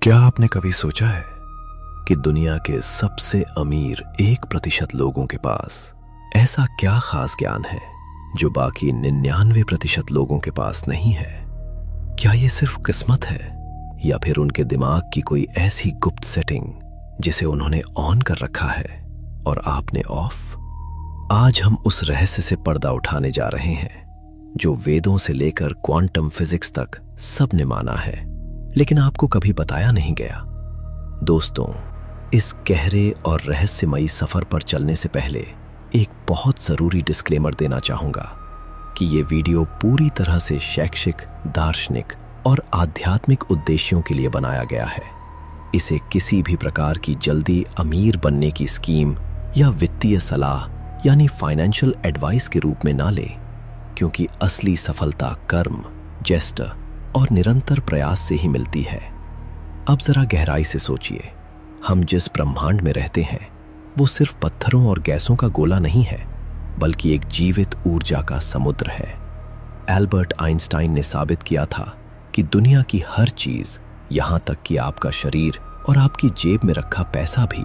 क्या आपने कभी सोचा है कि दुनिया के सबसे अमीर 1% लोगों के पास ऐसा क्या खास ज्ञान है जो बाकी 99% लोगों के पास नहीं है? क्या ये सिर्फ किस्मत है या फिर उनके दिमाग की कोई ऐसी गुप्त सेटिंग जिसे उन्होंने ऑन कर रखा है और आपने ऑफ? आज हम उस रहस्य से पर्दा उठाने जा रहे हैं जो वेदों से लेकर क्वांटम फिजिक्स तक सबने माना है, लेकिन आपको कभी बताया नहीं गया। दोस्तों, इस गहरे और रहस्यमयी सफर पर चलने से पहले एक बहुत जरूरी डिस्क्लेमर देना चाहूंगा कि ये वीडियो पूरी तरह से शैक्षिक, दार्शनिक और आध्यात्मिक उद्देश्यों के लिए बनाया गया है। इसे किसी भी प्रकार की जल्दी अमीर बनने की स्कीम या वित्तीय सलाह यानी फाइनेंशियल एडवाइस के रूप में ना लें, क्योंकि असली सफलता कर्म, जेस्टर और निरंतर प्रयास से ही मिलती है। अब जरा गहराई से सोचिए, हम जिस ब्रह्मांड में रहते हैं वो सिर्फ पत्थरों और गैसों का गोला नहीं है, बल्कि एक जीवित ऊर्जा का समुद्र है। एल्बर्ट आइंस्टाइन ने साबित किया था कि दुनिया की हर चीज, यहां तक कि आपका शरीर और आपकी जेब में रखा पैसा भी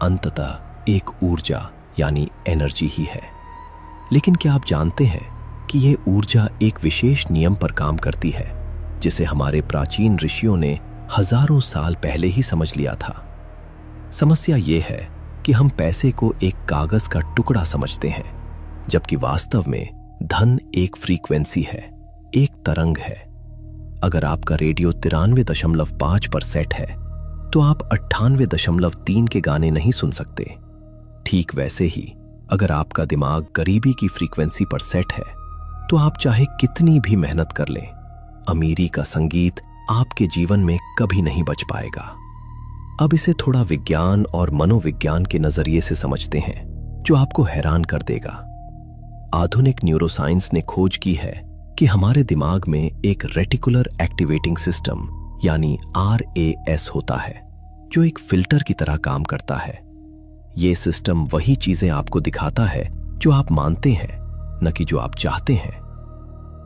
अंततः एक ऊर्जा यानी एनर्जी ही है। लेकिन क्या आप जानते हैं कि यह ऊर्जा एक विशेष नियम पर काम करती है जिसे हमारे प्राचीन ऋषियों ने हजारों साल पहले ही समझ लिया था? समस्या यह है कि हम पैसे को एक कागज का टुकड़ा समझते हैं, जबकि वास्तव में धन एक फ्रीक्वेंसी है, एक तरंग है। अगर आपका रेडियो 93.5 पर सेट है तो आप 98.3 के गाने नहीं सुन सकते। ठीक वैसे ही अगर आपका दिमाग गरीबी की फ्रीक्वेंसी पर सेट है तो आप चाहे कितनी भी मेहनत कर लें, अमीरी का संगीत आपके जीवन में कभी नहीं बच पाएगा। अब इसे थोड़ा विज्ञान और मनोविज्ञान के नजरिए से समझते हैं, जो आपको हैरान कर देगा। आधुनिक न्यूरोसाइंस ने खोज की है कि हमारे दिमाग में एक रेटिकुलर एक्टिवेटिंग सिस्टम यानी RAS होता है, जो एक फिल्टर की तरह काम करता है। ये सिस्टम वही चीजें आपको दिखाता है जो आप मानते हैं, न कि जो आप चाहते हैं।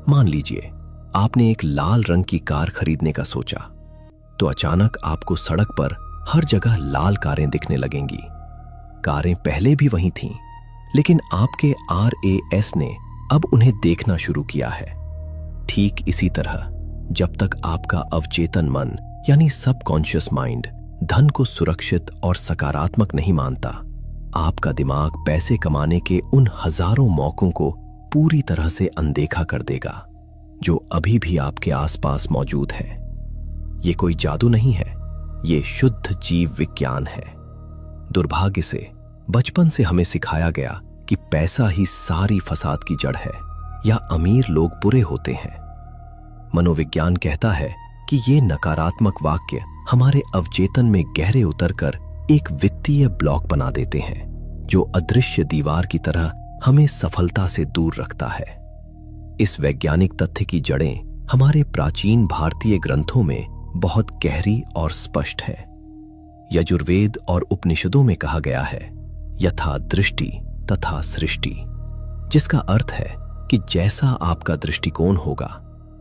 मान लीजिए आपने एक लाल रंग की कार खरीदने का सोचा, तो अचानक आपको सड़क पर हर जगह लाल कारें दिखने लगेंगी। कारें पहले भी वहीं थीं, लेकिन आपके RAS ने अब उन्हें देखना शुरू किया है। ठीक इसी तरह जब तक आपका अवचेतन मन यानी सबकॉन्शियस माइंड धन को सुरक्षित और सकारात्मक नहीं मानता, आपका दिमाग पैसे कमाने के उन हजारों मौकों को पूरी तरह से अनदेखा कर देगा जो अभी भी आपके आसपास मौजूद है। ये कोई जादू नहीं है, ये शुद्ध जीव विज्ञान है। दुर्भाग्य से बचपन से हमें सिखाया गया कि पैसा ही सारी फसाद की जड़ है या अमीर लोग बुरे होते हैं। मनोविज्ञान कहता है कि ये नकारात्मक वाक्य हमारे अवचेतन में गहरे उतरकर एक वित्तीय ब्लॉक बना देते हैं, जो अदृश्य दीवार की तरह हमें सफलता से दूर रखता है। इस वैज्ञानिक तथ्य की जड़ें हमारे प्राचीन भारतीय ग्रंथों में बहुत गहरी और स्पष्ट है। यजुर्वेद और उपनिषदों में कहा गया है, यथा दृष्टि तथा सृष्टि, जिसका अर्थ है कि जैसा आपका दृष्टिकोण होगा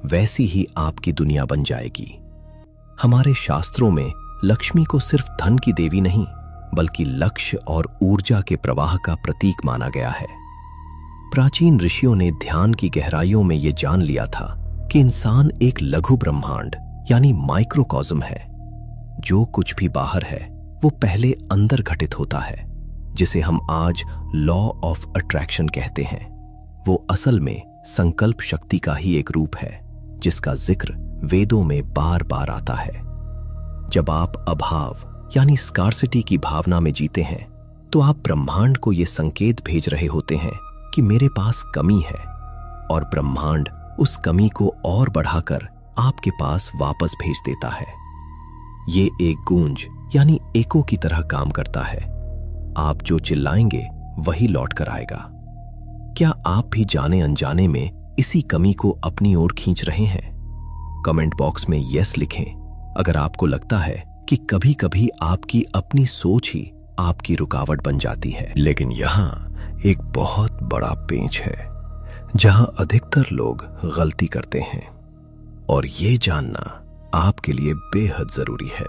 वैसी ही आपकी दुनिया बन जाएगी। हमारे शास्त्रों में लक्ष्मी को सिर्फ धन की देवी नहीं, बल्कि लक्ष्य और ऊर्जा के प्रवाह का प्रतीक माना गया है। प्राचीन ऋषियों ने ध्यान की गहराइयों में यह जान लिया था कि इंसान एक लघु ब्रह्मांड यानी माइक्रोकॉस्म है। जो कुछ भी बाहर है वो पहले अंदर घटित होता है, जिसे हम आज लॉ ऑफ अट्रैक्शन कहते हैं। वो असल में संकल्प शक्ति का ही एक रूप है, जिसका जिक्र वेदों में बार बार आता है। जब आप अभाव यानी स्कार्सिटी की भावना में जीते हैं तो आप ब्रह्मांड को यह संकेत भेज रहे होते हैं कि मेरे पास कमी है, और ब्रह्मांड उस कमी को और बढ़ाकर आपके पास वापस भेज देता है। ये एक गूंज यानी एको की तरह काम करता है। आप जो चिल्लाएंगे वही लौट कर आएगा। क्या आप भी जाने अनजाने में इसी कमी को अपनी ओर खींच रहे हैं? कमेंट बॉक्स में यस लिखें अगर आपको लगता है कि कभी कभी आपकी अपनी सोच ही आपकी रुकावट बन जाती है। लेकिन यहाँ एक बहुत बड़ा पेंच है जहां अधिकतर लोग गलती करते हैं, और ये जानना आपके लिए बेहद जरूरी है।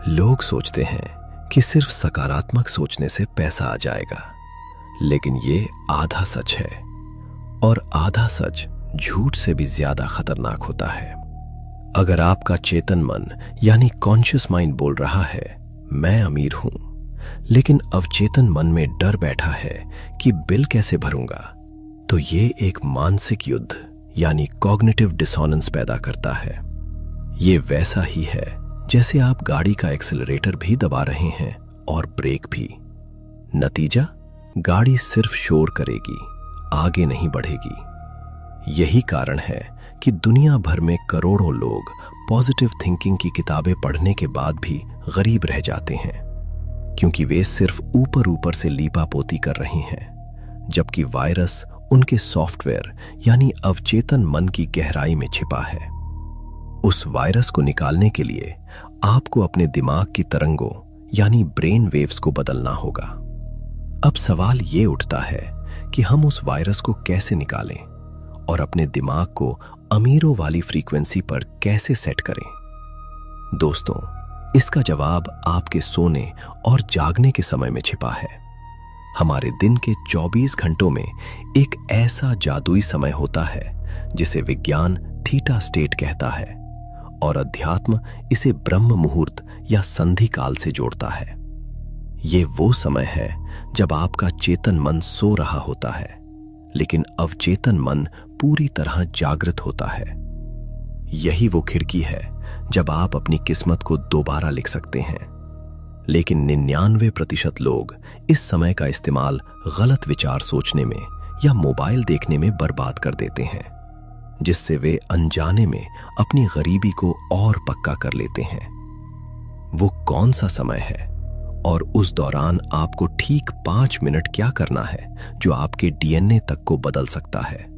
लोग सोचते हैं कि सिर्फ सकारात्मक सोचने से पैसा आ जाएगा, लेकिन ये आधा सच है, और आधा सच झूठ से भी ज्यादा खतरनाक होता है। अगर आपका चेतन मन यानी कॉन्शियस माइंड बोल रहा है मैं अमीर हूं, लेकिन अवचेतन मन में डर बैठा है कि बिल कैसे भरूंगा, तो ये एक मानसिक युद्ध यानी कॉग्निटिव डिसोनेंस पैदा करता है। ये वैसा ही है जैसे आप गाड़ी का एक्सेलरेटर भी दबा रहे हैं और ब्रेक भी। नतीजा, गाड़ी सिर्फ शोर करेगी, आगे नहीं बढ़ेगी। यही कारण है कि दुनिया भर में करोड़ों लोग पॉजिटिव थिंकिंग की किताबें पढ़ने के बाद भी गरीब रह जाते हैं, क्योंकि वे सिर्फ ऊपर ऊपर से लीपापोती कर रही हैं, जबकि वायरस उनके सॉफ्टवेयर यानी अवचेतन मन की गहराई में छिपा है। उस वायरस को निकालने के लिए आपको अपने दिमाग की तरंगों यानी ब्रेन वेव्स को बदलना होगा। अब सवाल ये उठता है कि हम उस वायरस को कैसे निकालें और अपने दिमाग को अमीरों वाली फ्रीक्वेंसी पर कैसे सेट करें। दोस्तों, इसका जवाब आपके सोने और जागने के समय में छिपा है। हमारे दिन के 24 घंटों में एक ऐसा जादुई समय होता है जिसे विज्ञान थीटा स्टेट कहता है, और अध्यात्म इसे ब्रह्म मुहूर्त या संधि काल से जोड़ता है। ये वो समय है जब आपका चेतन मन सो रहा होता है, लेकिन अवचेतन मन पूरी तरह जागृत होता है। यही वो खिड़की है जब आप अपनी किस्मत को दोबारा लिख सकते हैं। लेकिन 99% लोग इस समय का इस्तेमाल गलत विचार सोचने में या मोबाइल देखने में बर्बाद कर देते हैं, जिससे वे अनजाने में अपनी गरीबी को और पक्का कर लेते हैं। वो कौन सा समय है और उस दौरान आपको ठीक 5 मिनट क्या करना है जो आपके डीएनए तक को बदल सकता है?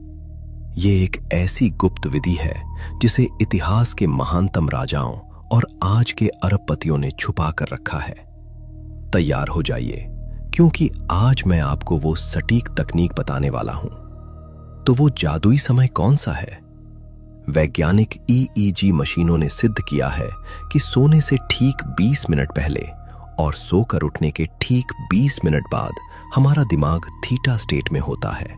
ये एक ऐसी गुप्त विधि है जिसे इतिहास के महानतम राजाओं और आज के अरबपतियों ने छुपा कर रखा है। तैयार हो जाइए, क्योंकि आज मैं आपको वो सटीक तकनीक बताने वाला हूं। तो वो जादुई समय कौन सा है? वैज्ञानिक ईईजी मशीनों ने सिद्ध किया है कि सोने से ठीक 20 मिनट पहले और सोकर उठने के ठीक 20 मिनट बाद हमारा दिमाग थीटा स्टेट में होता है।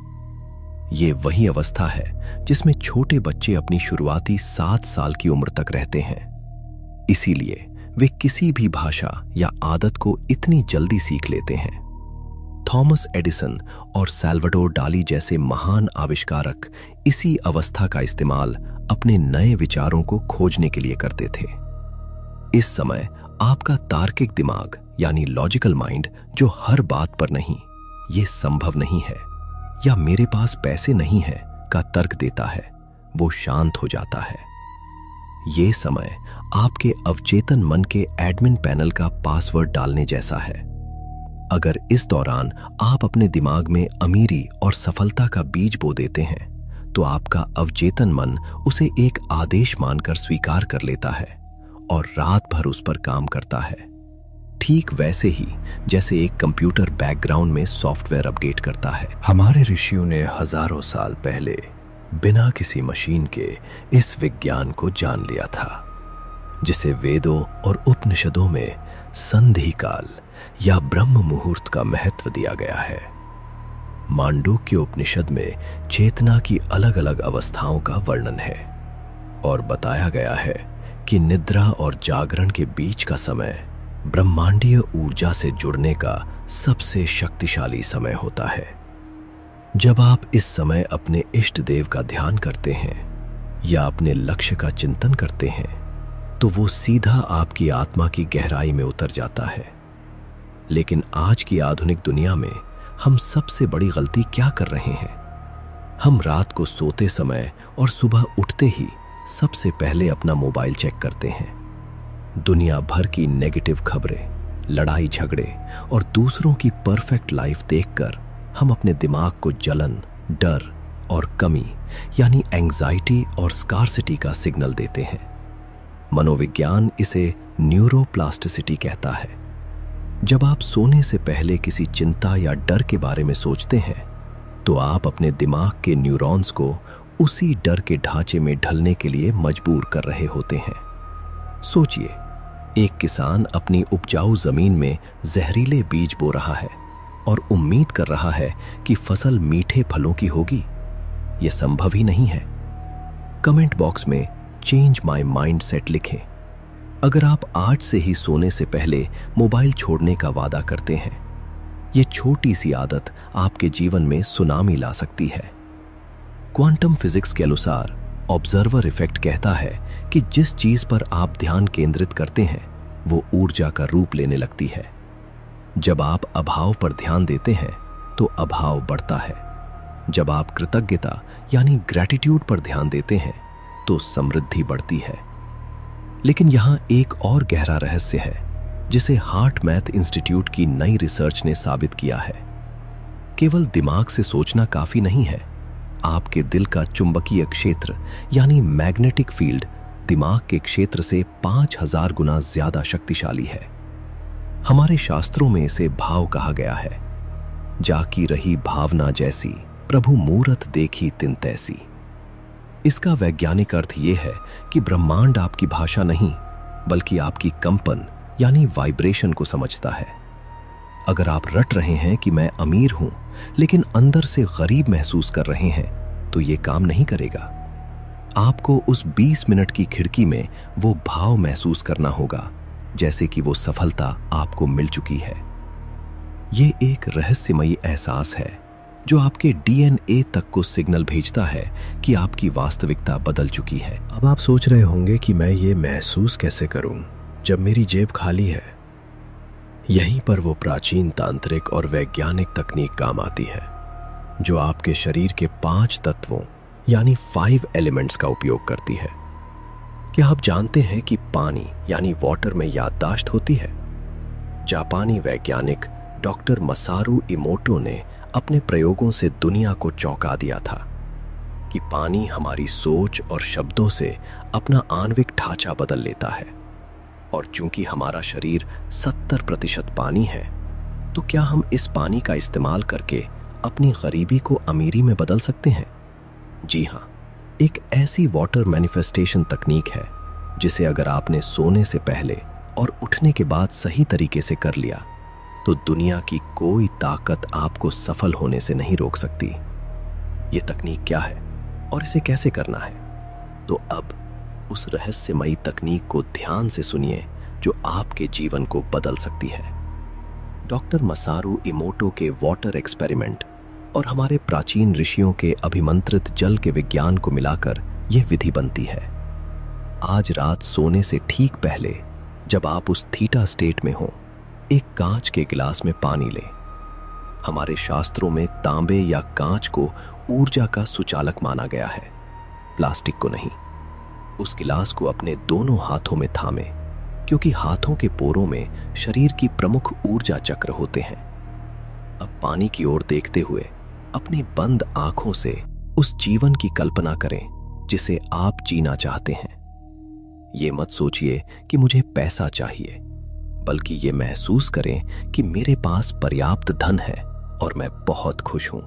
ये वही अवस्था है जिसमें छोटे बच्चे अपनी शुरुआती 7 साल की उम्र तक रहते हैं। इसीलिए वे किसी भी भाषा या आदत को इतनी जल्दी सीख लेते हैं। थॉमस एडिसन और सैल्वाडोर डाली जैसे महान आविष्कारक इसी अवस्था का इस्तेमाल अपने नए विचारों को खोजने के लिए करते थे। इस समय आपका तार्किक दिमाग यानी लॉजिकल माइंड, जो हर बात पर नहीं, ये संभव नहीं है या मेरे पास पैसे नहीं है का तर्क देता है, वो शांत हो जाता है। ये समय आपके अवचेतन मन के एडमिन पैनल का पासवर्ड डालने जैसा है। अगर इस दौरान आप अपने दिमाग में अमीरी और सफलता का बीज बो देते हैं, तो आपका अवचेतन मन उसे एक आदेश मानकर स्वीकार कर लेता है और रात भर उस पर काम करता है। ठीक वैसे ही जैसे एक कंप्यूटर बैकग्राउंड में सॉफ्टवेयर अपडेट करता है। हमारे ऋषियों ने हजारों साल पहले बिना किसी मशीन के इस विज्ञान को जान लिया था, जिसे वेदों और उपनिषदों में संधि काल या ब्रह्म मुहूर्त का महत्व दिया गया है। मांडूक्य उपनिषद में चेतना की अलग अलग अवस्थाओं का वर्णन है और बताया गया है कि निद्रा और जागरण के बीच का समय ब्रह्मांडीय ऊर्जा से जुड़ने का सबसे शक्तिशाली समय होता है। जब आप इस समय अपने इष्ट देव का ध्यान करते हैं या अपने लक्ष्य का चिंतन करते हैं, तो वो सीधा आपकी आत्मा की गहराई में उतर जाता है। लेकिन आज की आधुनिक दुनिया में हम सबसे बड़ी गलती क्या कर रहे हैं? हम रात को सोते समय और सुबह उठते ही सबसे पहले अपना मोबाइल चेक करते हैं। दुनिया भर की नेगेटिव खबरें, लड़ाई झगड़े और दूसरों की परफेक्ट लाइफ देखकर हम अपने दिमाग को जलन, डर और कमी यानी एंग्जाइटी और स्कार्सिटी का सिग्नल देते हैं। मनोविज्ञान इसे न्यूरोप्लास्टिसिटी कहता है। जब आप सोने से पहले किसी चिंता या डर के बारे में सोचते हैं, तो आप अपने दिमाग के न्यूरॉन्स को उसी डर के ढांचे में ढलने के लिए मजबूर कर रहे होते हैं। सोचिए, एक किसान अपनी उपजाऊ जमीन में जहरीले बीज बो रहा है और उम्मीद कर रहा है कि फसल मीठे फलों की होगी। यह संभव ही नहीं है। कमेंट बॉक्स में चेंज माय माइंडसेट लिखें अगर आप आज से ही सोने से पहले मोबाइल छोड़ने का वादा करते हैं। यह छोटी सी आदत आपके जीवन में सुनामी ला सकती है। क्वांटम फिजिक्स के अनुसार ऑब्जर्वर इफेक्ट कहता है कि जिस चीज पर आप ध्यान केंद्रित करते हैं वो ऊर्जा का रूप लेने लगती है। जब आप अभाव पर ध्यान देते हैं तो अभाव बढ़ता है। जब आप कृतज्ञता यानी ग्रैटिट्यूड पर ध्यान देते हैं तो समृद्धि बढ़ती है। लेकिन यहां एक और गहरा रहस्य है जिसे हार्ट मैथ इंस्टीट्यूट की नई रिसर्च ने साबित किया है। केवल दिमाग से सोचना काफी नहीं है। आपके दिल का चुंबकीय क्षेत्र यानी मैग्नेटिक फील्ड दिमाग के क्षेत्र से 5000 गुना ज्यादा शक्तिशाली है। हमारे शास्त्रों में इसे भाव कहा गया है। जाकी रही भावना जैसी, प्रभु मूरत देखी तिन तैसी। इसका वैज्ञानिक अर्थ यह है कि ब्रह्मांड आपकी भाषा नहीं बल्कि आपकी कंपन यानी वाइब्रेशन को समझता है। अगर आप रट रहे हैं कि मैं अमीर हूं लेकिन अंदर से गरीब महसूस कर रहे हैं तो यह काम नहीं करेगा। आपको उस 20 मिनट की खिड़की में वो भाव महसूस करना होगा जैसे कि वो सफलता आपको मिल चुकी है। ये एक रहस्यमयी एहसास है जो आपके डीएनए तक को सिग्नल भेजता है कि आपकी वास्तविकता बदल चुकी है। अब आप सोच रहे होंगे कि मैं ये महसूस कैसे करूं जब मेरी जेब खाली है। यहीं पर वो प्राचीन तांत्रिक और वैज्ञानिक तकनीक काम आती है जो आपके शरीर के 5 तत्वों यानी 5 एलिमेंट्स का उपयोग करती है। क्या आप जानते हैं कि पानी यानी वाटर में याददाश्त होती है? जापानी वैज्ञानिक डॉक्टर मसारू इमोटो ने अपने प्रयोगों से दुनिया को चौंका दिया था कि पानी हमारी सोच और शब्दों से अपना आणविक ढांचा बदल लेता है। और चूंकि हमारा शरीर 70% पानी है तो क्या हम इस पानी का इस्तेमाल करके अपनी गरीबी को अमीरी में बदल सकते हैं? जी हाँ, एक ऐसी वाटर मैनिफेस्टेशन तकनीक है जिसे अगर आपने सोने से पहले और उठने के बाद सही तरीके से कर लिया तो दुनिया की कोई ताकत आपको सफल होने से नहीं रोक सकती। ये तकनीक क्या है और इसे कैसे करना है? तो अब उस रहस्यमयी तकनीक को ध्यान से सुनिए जो आपके जीवन को बदल सकती है। डॉक्टर मसारू इमोटो के वाटर एक्सपेरिमेंट और हमारे प्राचीन ऋषियों के अभिमंत्रित जल के विज्ञान को मिलाकर यह विधि बनती है। आज रात सोने से ठीक पहले जब आप उस थीटा स्टेट में हो, एक कांच के गिलास में पानी लें। हमारे शास्त्रों में तांबे या कांच को ऊर्जा का सुचालक माना गया है, प्लास्टिक को नहीं। उस गिलास को अपने दोनों हाथों में थामें क्योंकि हाथों के पोरों में शरीर की प्रमुख ऊर्जा चक्र होते हैं। अब पानी की ओर देखते हुए अपनी बंद आंखों से उस जीवन की कल्पना करें जिसे आप जीना चाहते हैं। ये मत सोचिए कि मुझे पैसा चाहिए, बल्कि ये महसूस करें कि मेरे पास पर्याप्त धन है और मैं बहुत खुश हूं।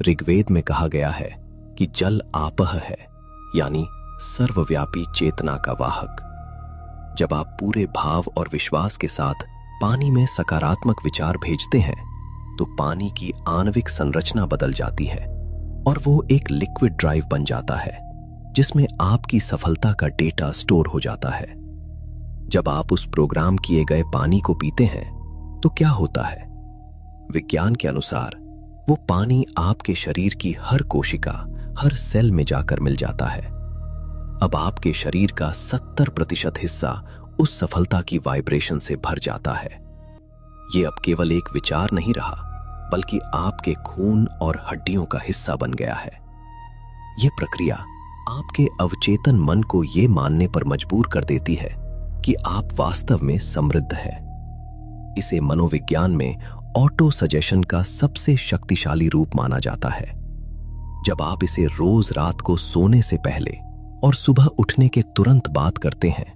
ऋग्वेद में कहा गया है कि जल आपह है यानी सर्वव्यापी चेतना का वाहक। जब आप पूरे भाव और विश्वास के साथ पानी में सकारात्मक विचार भेजते हैं तो पानी की आणविक संरचना बदल जाती है और वो एक लिक्विड ड्राइव बन जाता है जिसमें आपकी सफलता का डेटा स्टोर हो जाता है। जब आप उस प्रोग्राम किए गए पानी को पीते हैं तो क्या होता है? विज्ञान के अनुसार वो पानी आपके शरीर की हर कोशिका, हर सेल में जाकर मिल जाता है। अब आपके शरीर का 70% हिस्सा उस सफलता की वाइब्रेशन से भर जाता है। ये अब केवल एक विचार नहीं रहा, बल्कि आपके खून और हड्डियों का हिस्सा बन गया है। यह प्रक्रिया आपके अवचेतन मन को यह मानने पर मजबूर कर देती है कि आप वास्तव में समृद्ध हैं। इसे मनोविज्ञान में ऑटो सजेशन का सबसे शक्तिशाली रूप माना जाता है। जब आप इसे रोज रात को सोने से पहले और सुबह उठने के तुरंत बाद करते हैं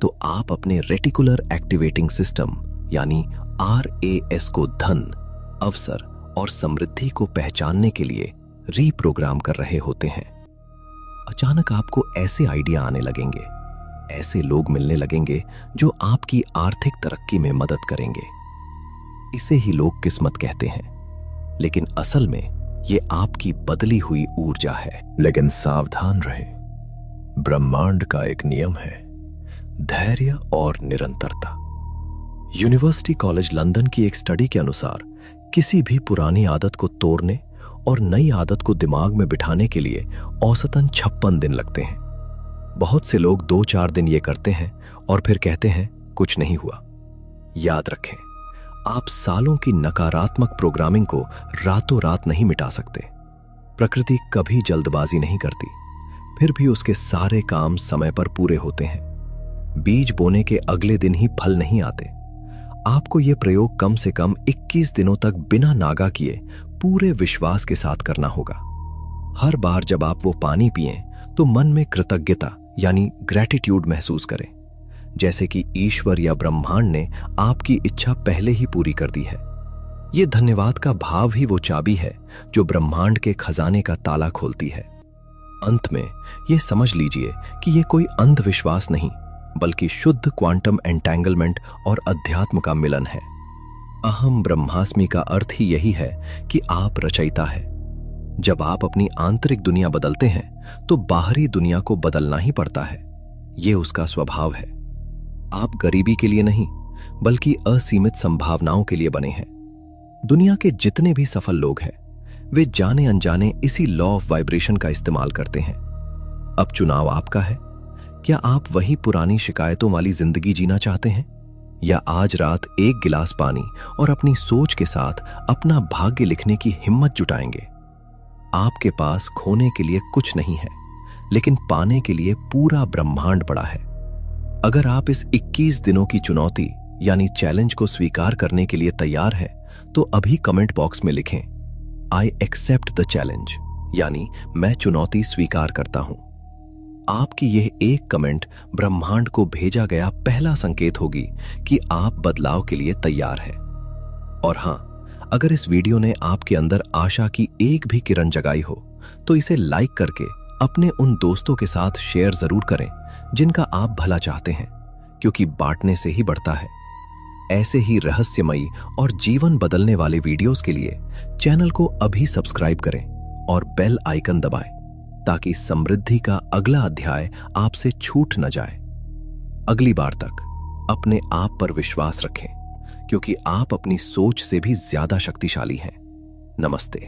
तो आप अपने रेटिकुलर एक्टिवेटिंग सिस्टम यानी RAS को धन, अवसर और समृद्धि को पहचानने के लिए रीप्रोग्राम कर रहे होते हैं। अचानक आपको ऐसे आइडिया आने लगेंगे, ऐसे लोग मिलने लगेंगे जो आपकी आर्थिक तरक्की में मदद करेंगे। इसे ही लोग किस्मत कहते हैं, लेकिन असल में ये आपकी बदली हुई ऊर्जा है। लेकिन सावधान रहे, ब्रह्मांड का एक नियम है, धैर्य और निरंतरता। यूनिवर्सिटी कॉलेज लंदन की एक स्टडी के अनुसार किसी भी पुरानी आदत को तोड़ने और नई आदत को दिमाग में बिठाने के लिए औसतन 56 दिन लगते हैं। बहुत से लोग 2-4 दिन ये करते हैं और फिर कहते हैं कुछ नहीं हुआ। याद रखें, आप सालों की नकारात्मक प्रोग्रामिंग को रातों रात नहीं मिटा सकते। प्रकृति कभी जल्दबाजी नहीं करती, फिर भी उसके सारे काम समय पर पूरे होते हैं। बीज बोने के अगले दिन ही फल नहीं आते। आपको यह प्रयोग कम से कम 21 दिनों तक बिना नागा किए पूरे विश्वास के साथ करना होगा। हर बार जब आप वो पानी पिएं तो मन में कृतज्ञता यानी ग्रैटिट्यूड महसूस करें, जैसे कि ईश्वर या ब्रह्मांड ने आपकी इच्छा पहले ही पूरी कर दी है। ये धन्यवाद का भाव ही वो चाबी है जो ब्रह्मांड के खजाने का ताला खोलती है। अंत में ये समझ लीजिए कि ये कोई अंधविश्वास नहीं, बल्कि शुद्ध क्वांटम एंटेंगलमेंट और अध्यात्म का मिलन है। अहम ब्रह्मास्मि का अर्थ ही यही है कि आप रचयिता है। जब आप अपनी आंतरिक दुनिया बदलते हैं तो बाहरी दुनिया को बदलना ही पड़ता है। ये उसका स्वभाव है। आप गरीबी के लिए नहीं, बल्कि असीमित संभावनाओं के लिए बने हैं। दुनिया के जितने भी सफल लोग हैं, वे जाने अनजाने इसी लॉ ऑफ वाइब्रेशन का इस्तेमाल करते हैं। अब चुनाव आपका है। क्या आप वही पुरानी शिकायतों वाली जिंदगी जीना चाहते हैं, या आज रात एक गिलास पानी और अपनी सोच के साथ अपना भाग्य लिखने की हिम्मत जुटाएंगे? आपके पास खोने के लिए कुछ नहीं है, लेकिन पाने के लिए पूरा ब्रह्मांड पड़ा है। अगर आप इस 21 दिनों की चुनौती यानी चैलेंज को स्वीकार करने के लिए तैयार हैं, तो अभी कमेंट बॉक्स में लिखें आई एक्सेप्ट द चैलेंज, यानी मैं चुनौती स्वीकार करता हूं। आपकी यह एक कमेंट ब्रह्मांड को भेजा गया पहला संकेत होगी कि आप बदलाव के लिए तैयार हैं। और हां, अगर इस वीडियो ने आपके अंदर आशा की एक भी किरण जगाई हो, तो इसे लाइक करके अपने उन दोस्तों के साथ शेयर जरूर करें जिनका आप भला चाहते हैं, क्योंकि बांटने से ही बढ़ता है। ऐसे ही रहस्यमयी और जीवन बदलने वाले वीडियोस के लिए चैनल को अभी सब्सक्राइब करें और बेल आइकन दबाएं, ताकि समृद्धि का अगला अध्याय आपसे छूट न जाए। अगली बार तक अपने आप पर विश्वास रखें, क्योंकि आप अपनी सोच से भी ज्यादा शक्तिशाली हैं। नमस्ते।